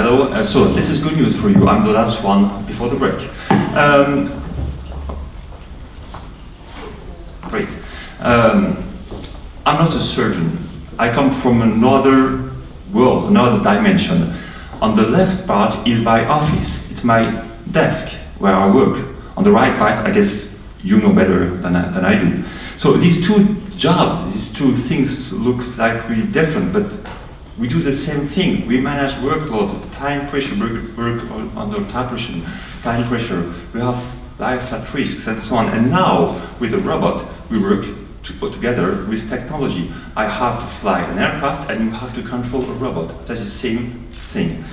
Hello. So this is good news for you. I'm the last one before the break. Great. I'm not a surgeon. I come from another world, another dimension. On the left part is my office. It's my desk where I work. On the right part, I guess you know better than I do. So these two jobs, these two things looks like really different, but we do the same thing. We manage workload, time pressure, work under time pressure. We have life at risks and so on. And now, with a robot, we work together with technology. I have to fly an aircraft and you have to control a robot. That's the same thing.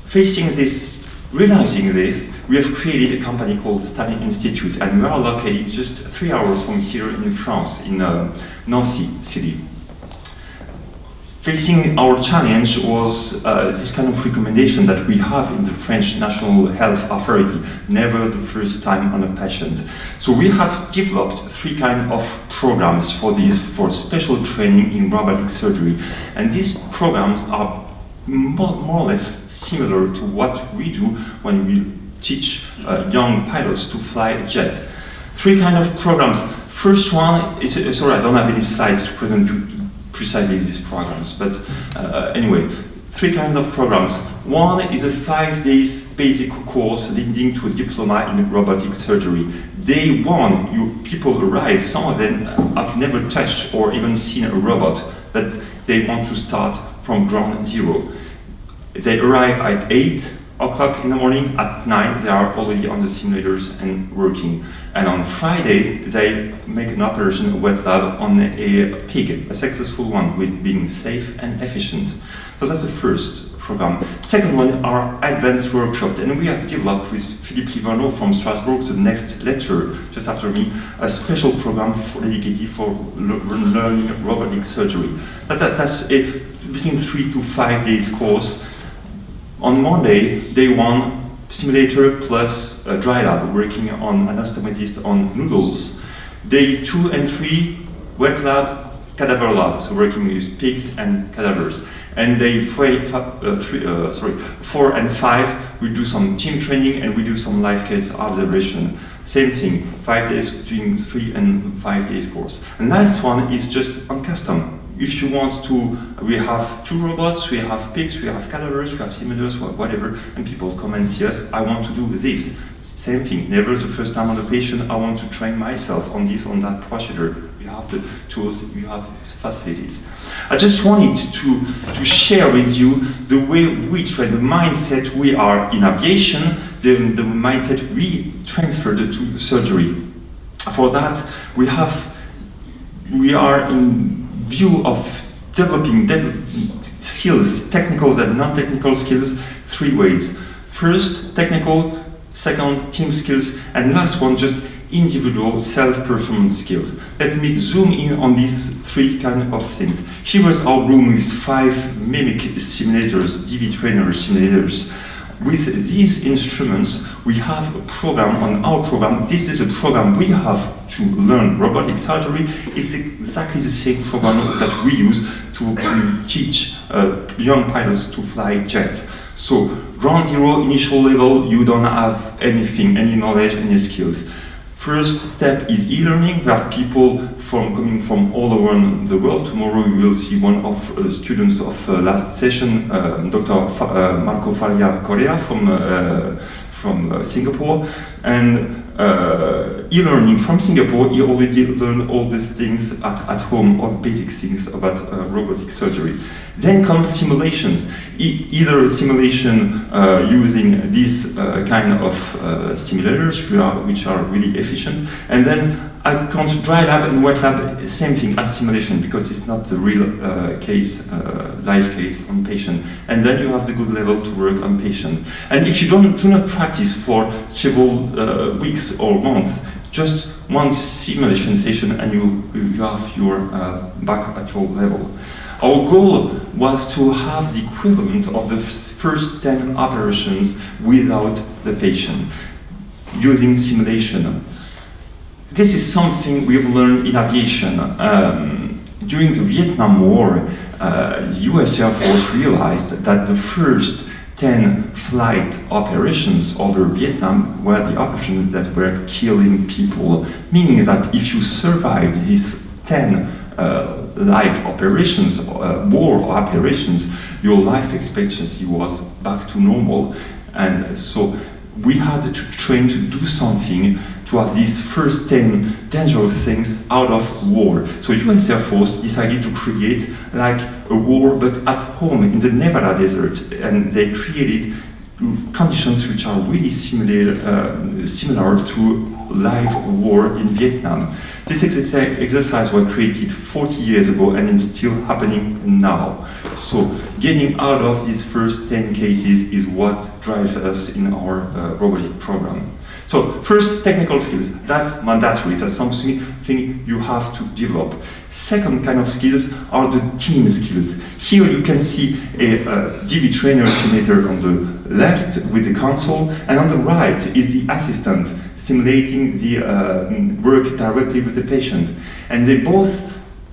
Facing this, realizing this, we have created a company called Study Institute, and we are located just 3 hours from here in France, in Nancy city. Facing our challenge was this kind of recommendation that we have in the French National Health Authority, never the first time on a patient. So we have developed 3 kinds of programs for this, for special training in robotic surgery. And these programs are more or less similar to what we do when we teach young pilots to fly a jet. 3 kinds of programs. First one is, sorry, I don't have any slides to present precisely these programs, but anyway, 3 kinds of programs. One is a 5 days basic course leading to a diploma in robotic surgery. Day 1, people arrive, some of them have never touched or even seen a robot, but they want to start from ground zero. They arrive at 8 o'clock in the morning, at 9 they are already on the simulators and working. And on Friday they make an operation, a wet lab, on a pig, a successful one, with being safe and efficient. So that's the first program. Second one are advanced workshops, and we have developed with Philippe Livorno from Strasbourg, the next lecturer just after me, a special program dedicated for learning robotic surgery. That's a between 3 to 5 days course. On Monday, day 1, simulator plus a dry lab, working on anastomosist on noodles. Day 2 and 3, wet lab, cadaver lab, so working with pigs and cadavers. And day 4 and 5, we do some team training and we do some live case observation. Same thing, 5 days, between 3 and 5 days course. And last one is just on custom. If you want to, we have 2 robots, we have pigs, we have cadavers, we have simulators, whatever, and people come and see us, I want to do this. Same thing, never the first time on a patient, I want to train myself on this, on that procedure. We have the tools, we have facilities. I just wanted to share with you the way we train, the mindset we are in aviation, the mindset we transferred to surgery. For that, we are in view of developing skills, technical and non-technical skills, 3 ways. First, technical, second, team skills, and last one, just individual self-performance skills. Let me zoom in on these 3 kinds of things. Here is our room with 5 mimic simulators, DV trainer simulators. With these instruments, we have a program on our program. This is a program we have to learn robotic surgery. It's exactly the same program that we use to teach young pilots to fly jets. So, ground zero, initial level, you don't have anything, any knowledge, any skills. First step is e-learning. We have people coming from all around the world. Tomorrow you will see one of students of last session, Dr. Marco Faria Correa from Singapore. And e-learning from Singapore, he already learned all these things at home, all basic things about robotic surgery. Then come simulations, either simulation using this kind of simulators, which are really efficient, and then I count dry lab and wet lab, same thing as simulation, because it's not the real case, live case on patient. And then you have the good level to work on patient. And if you do not practice for several weeks or months, just one simulation session and you have your back at your level. Our goal was to have the equivalent of the first 10 operations without the patient, using simulation. This is something we've learned in aviation. During the Vietnam War, the US Air Force realized that the first 10 flight operations over Vietnam were the operations that were killing people, meaning that if you survived these 10 live operations, war operations, your life expectancy was back to normal. And so we had to train to do something to have these first 10 dangerous things out of war. So US Air Force decided to create like a war but at home in the Nevada desert, and they created conditions which are really similar to live war in Vietnam. This exercise was created 40 years ago and it's still happening now. So getting out of these first 10 cases is what drives us in our robotic program. So first, technical skills, that's mandatory, that's something you have to develop. Second kind of skills are the team skills. Here you can see a DV trainer simulator on the left with the console, and on the right is the assistant simulating the work directly with the patient. And they both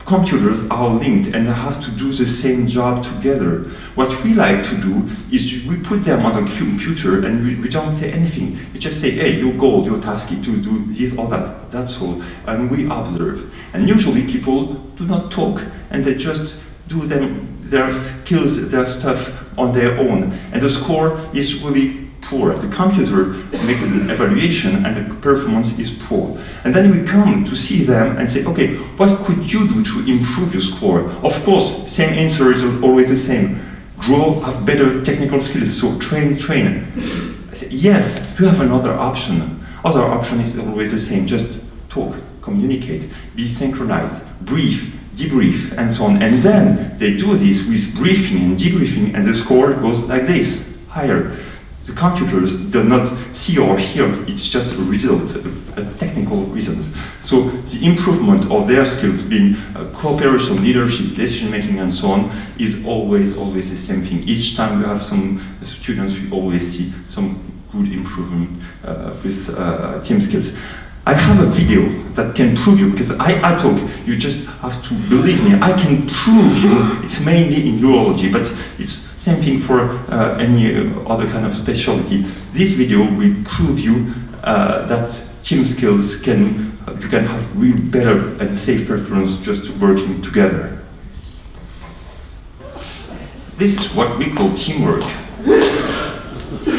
computers are linked and they have to do the same job together. What we like to do is we put them on a computer and we don't say anything. We just say, hey, your goal, your task is to do this or that, that's all. And we observe. And usually people do not talk and they just do their skills, their stuff on their own. And the score is really poor. The computer makes an evaluation and the performance is poor. And then we come to see them and say, okay, what could you do to improve your score? Of course, same answer is always the same. Grow, have better technical skills, so train. I say, yes, you have another option. Other option is always the same, just talk, communicate, be synchronized, brief, debrief, and so on. And then they do this with briefing and debriefing, and the score goes like this, higher. The computers do not see or hear, it's just a result, a technical result. So the improvement of their skills, being cooperation, leadership, decision making, and so on, is always the same thing. Each time we have some students, we always see some good improvement with team skills. I have a video that can prove you, because I talk, you just have to believe me, I can prove you, it's mainly in urology, but it's same thing for any other kind of specialty. This video will prove you that team skills you can have really better and safe performance just working together. This is what we call teamwork.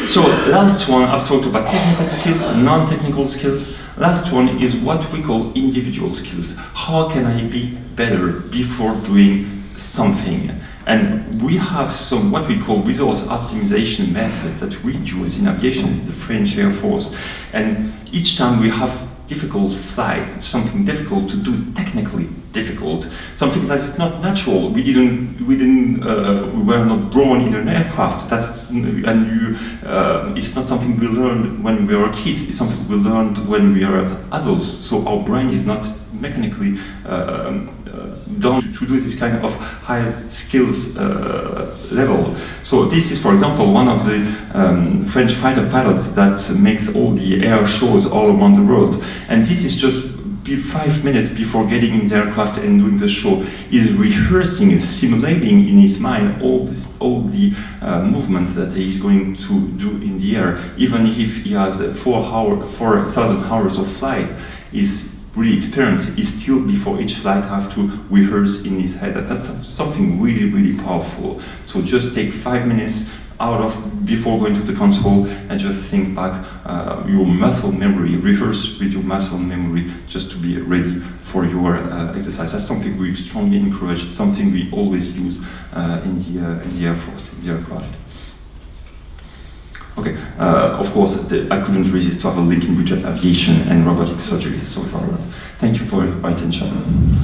So last one, I've talked about technical skills, non-technical skills. Last one is what we call individual skills. How can I be better before doing something? And we have some what we call resource optimization methods that we use in aviation. It's the French Air Force. And each time we have difficult flight, something difficult to do, technically difficult, something that is not natural. We were not born in an aircraft. It's not something we learned when we were kids. It's something we learned when we are adults. So our brain is not mechanically done to do this kind of high skills level. So this is, for example, one of the French fighter pilots that makes all the air shows all around the world. And this is just 5 minutes before getting in the aircraft and doing the show. He's rehearsing, simulating in his mind all the movements that he's going to do in the air. Even if he has 4,000 hours of flight, he's really experienced. He still, before each flight, have to rehearse in his head. That's something really, really powerful. So just take 5 minutes before going to the console and just think back your muscle memory, rehearse with your muscle memory just to be ready for your exercise. That's something we strongly encourage, something we always use in the Air Force, in the aircraft. Okay, of course, I couldn't resist to have a link in between aviation and robotic surgery, so far. Thank you for your attention.